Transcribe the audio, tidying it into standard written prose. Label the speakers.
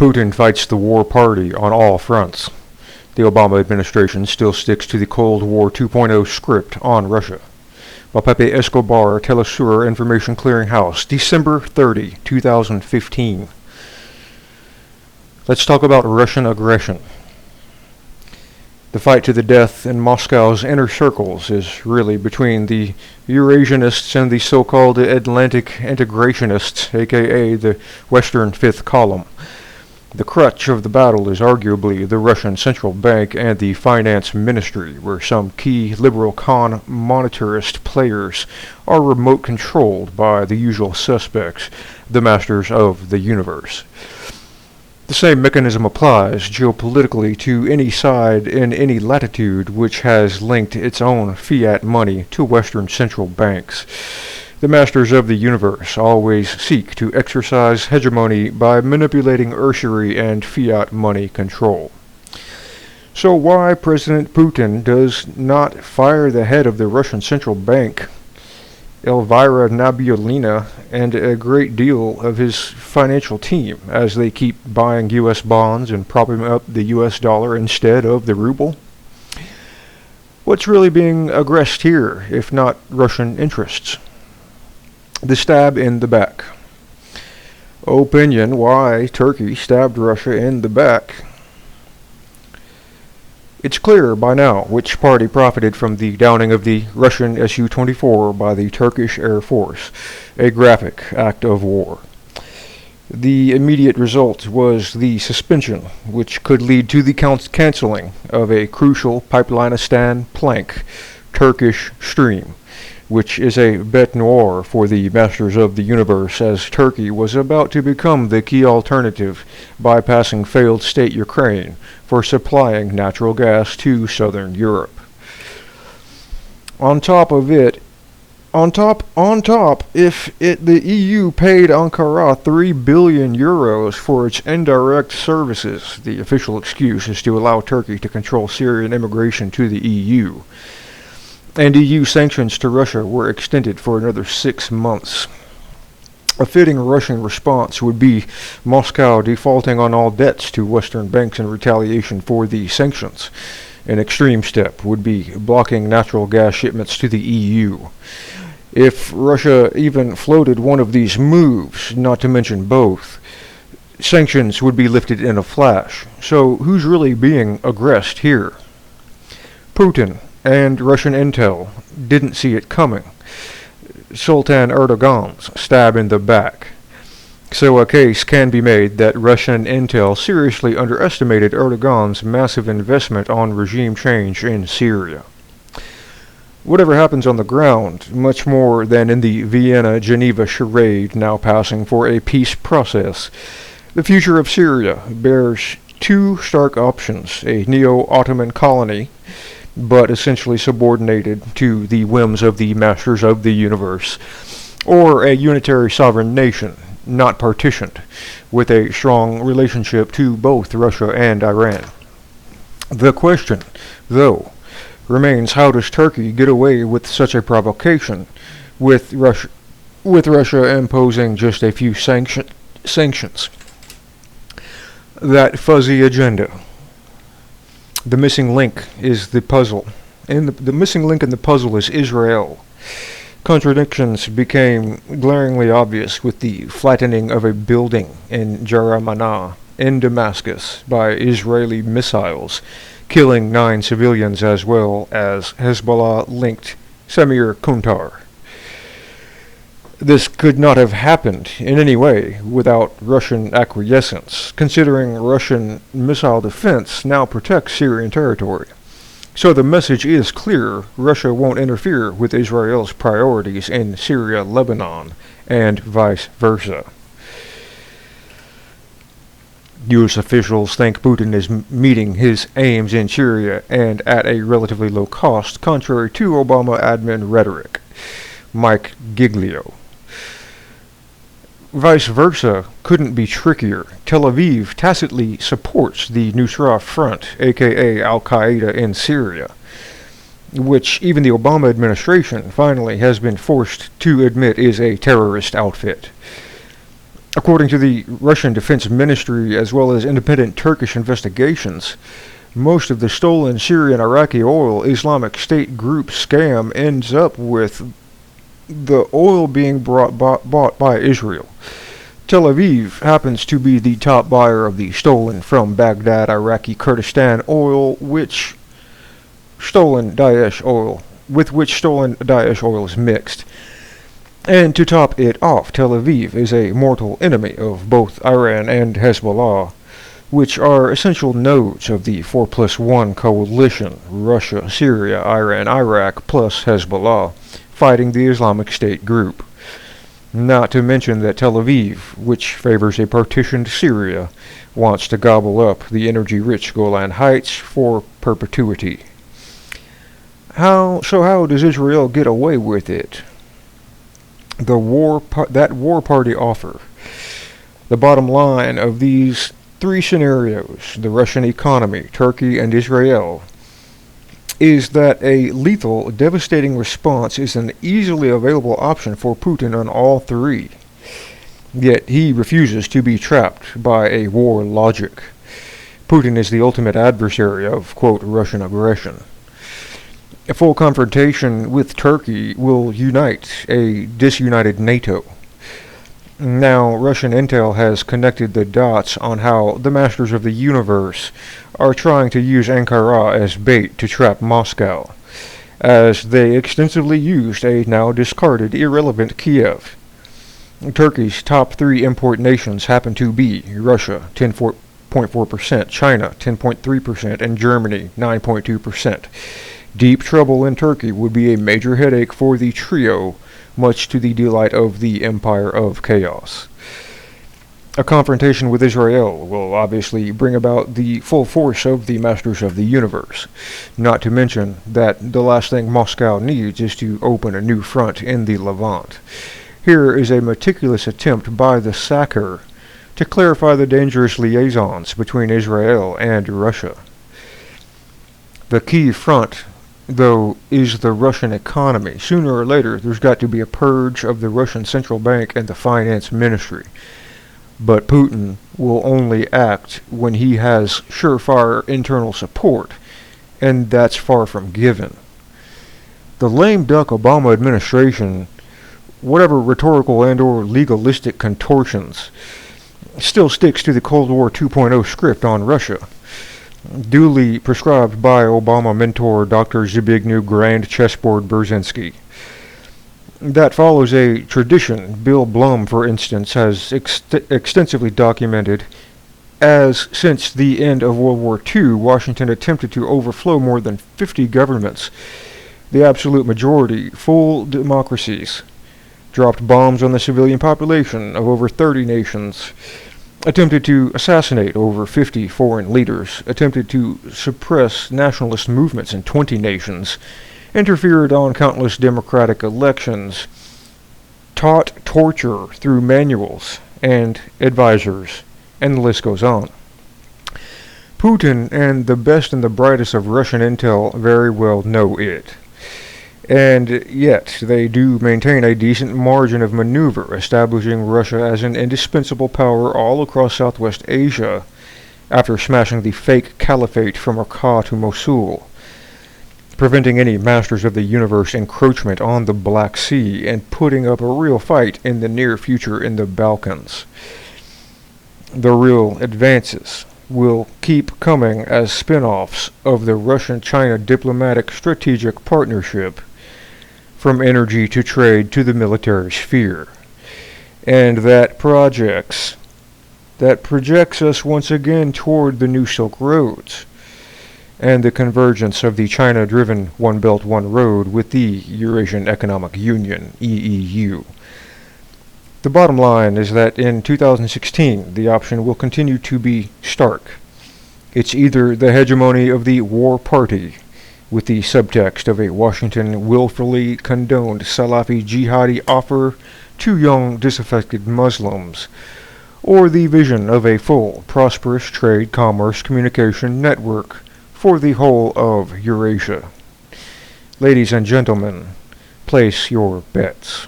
Speaker 1: Putin fights the war party on all fronts. The Obama administration still sticks to the Cold War 2.0 script on Russia. While Pepe Escobar, Telesur Information Clearinghouse, December 30, 2015. Let's talk about Russian aggression. The fight to the death in Moscow's inner circles is really between the Eurasianists and the so-called Atlantic integrationists, aka the Western Fifth Column. The crutch of the battle is arguably the Russian Central Bank and the Finance Ministry, where some key liberal monetarist players are remote controlled by the usual suspects, the masters of the universe. The same mechanism applies geopolitically to any side in any latitude which has linked its own fiat money to Western central banks. The masters of the universe always seek to exercise hegemony by manipulating usury and fiat money control. So why President Putin does not fire the head of the Russian central bank, Elvira Nabiullina, and a great deal of his financial team as they keep buying U.S. bonds and propping up the U.S. dollar instead of the ruble? What's really being aggressed here, if not Russian interests? The stab in the back. Opinion why Turkey stabbed Russia in the back. It's clear by now which party profited from the downing of the Russian Su-24 by the Turkish Air Force, a graphic act of war. The immediate result was the suspension, which could lead to the cancelling of a crucial Pipelinistan plank, Turkish Stream, which is a bête noire for the masters of the universe, as Turkey was about to become the key alternative, bypassing failed state Ukraine for supplying natural gas to southern Europe. On top, the EU paid Ankara 3 billion euros for its indirect services. The official excuse is to allow Turkey to control Syrian immigration to the EU. And EU sanctions to Russia were extended for another 6 months. A fitting Russian response would be Moscow defaulting on all debts to Western banks in retaliation for the sanctions. An extreme step would be blocking natural gas shipments to the EU. If Russia even floated one of these moves, not to mention both, sanctions would be lifted in a flash. So who's really being aggressed here? Putin and Russian intel didn't see it coming. Sultan Erdogan's stab in the back. So a case can be made that Russian intel seriously underestimated Erdogan's massive investment on regime change in Syria. Whatever happens on the ground, much more than in the Vienna-Geneva charade now passing for a peace process, the future of Syria bears two stark options: a neo-Ottoman colony, but essentially subordinated to the whims of the masters of the universe, or a unitary sovereign nation, not partitioned, with a strong relationship to both Russia and Iran. The question, though, remains: how does Turkey get away with such a provocation, with Russia imposing just a few sanctions? That fuzzy agenda. The missing link is the puzzle, and the missing link in the puzzle is Israel. Contradictions became glaringly obvious with the flattening of a building in Jaramanah in Damascus by Israeli missiles, killing 9 civilians as well as Hezbollah-linked Samir Kuntar. This could not have happened in any way without Russian acquiescence, considering Russian missile defense now protects Syrian territory. So the message is clear: Russia won't interfere with Israel's priorities in Syria, Lebanon, and vice versa. U.S. officials think Putin is meeting his aims in Syria and at a relatively low cost, contrary to Obama admin rhetoric. Mike Giglio. Vice versa couldn't be trickier. Tel Aviv tacitly supports the Nusra Front, aka Al-Qaeda in Syria, which even the Obama administration finally has been forced to admit is a terrorist outfit. According to the Russian Defense Ministry, as well as independent Turkish investigations, most of the stolen Syrian Iraqi oil Islamic State group scam ends up with the oil being bought by Israel. Tel Aviv happens to be the top buyer of the stolen from Baghdad Iraqi Kurdistan oil, with which stolen Daesh oil is mixed. And to top it off, Tel Aviv is a mortal enemy of both Iran and Hezbollah, which are essential nodes of the 4+1 coalition, Russia, Syria, Iran, Iraq, plus Hezbollah, fighting the Islamic State group. Not to mention that Tel Aviv, which favors a partitioned Syria, wants to gobble up the energy-rich Golan Heights for perpetuity. How does Israel get away with it? That war party offer. The bottom line of these three scenarios, the Russian economy, Turkey, and Israel, is that a lethal, devastating response is an easily available option for Putin on all three. Yet he refuses to be trapped by a war logic. Putin is the ultimate adversary of, quote, Russian aggression. A full confrontation with Turkey will unite a disunited NATO. Now, Russian intel has connected the dots on how the masters of the universe are trying to use Ankara as bait to trap Moscow, as they extensively used a now discarded irrelevant Kiev. Turkey's top three import nations happen to be Russia, 10.4%, China, 10.3%, and Germany, 9.2%. Deep trouble in Turkey would be a major headache for the trio, much to the delight of the Empire of Chaos. A confrontation with Israel will obviously bring about the full force of the Masters of the Universe, not to mention that the last thing Moscow needs is to open a new front in the Levant. Here is a meticulous attempt by the Sacker to clarify the dangerous liaisons between Israel and Russia. The key front, though, is the Russian economy. Sooner or later, there's got to be a purge of the Russian central bank and the finance ministry. But Putin will only act when he has surefire internal support, and that's far from given. The lame duck Obama administration, whatever rhetorical and or legalistic contortions, still sticks to the Cold War 2.0 script on Russia, duly prescribed by Obama mentor Dr. Zbigniew Grand Chessboard Brzezinski. That follows a tradition Bill Blum, for instance, has extensively documented, as since the end of World War II, Washington attempted to overflow more than 50 governments, the absolute majority full democracies, dropped bombs on the civilian population of over 30 nations, attempted to assassinate over 50 foreign leaders, attempted to suppress nationalist movements in 20 nations, interfered on countless democratic elections, taught torture through manuals and advisors, and the list goes on. Putin and the best and the brightest of Russian intel very well know it. And yet, they do maintain a decent margin of maneuver, establishing Russia as an indispensable power all across Southwest Asia, after smashing the fake caliphate from Raqqa to Mosul, preventing any Masters of the Universe encroachment on the Black Sea, and putting up a real fight in the near future in the Balkans. The real advances will keep coming as spin-offs of the Russian-China diplomatic strategic partnership, from energy to trade to the military sphere, and that projects us once again toward the new Silk Roads, and the convergence of the China-driven One Belt, One Road with the Eurasian Economic Union, EEU. The bottom line is that in 2016, the option will continue to be stark. It's either the hegemony of the war party, with the subtext of a Washington willfully condoned Salafi jihadi offer to young disaffected Muslims, or the vision of a full, prosperous trade, commerce, communication network for the whole of Eurasia. Ladies and gentlemen, place your bets.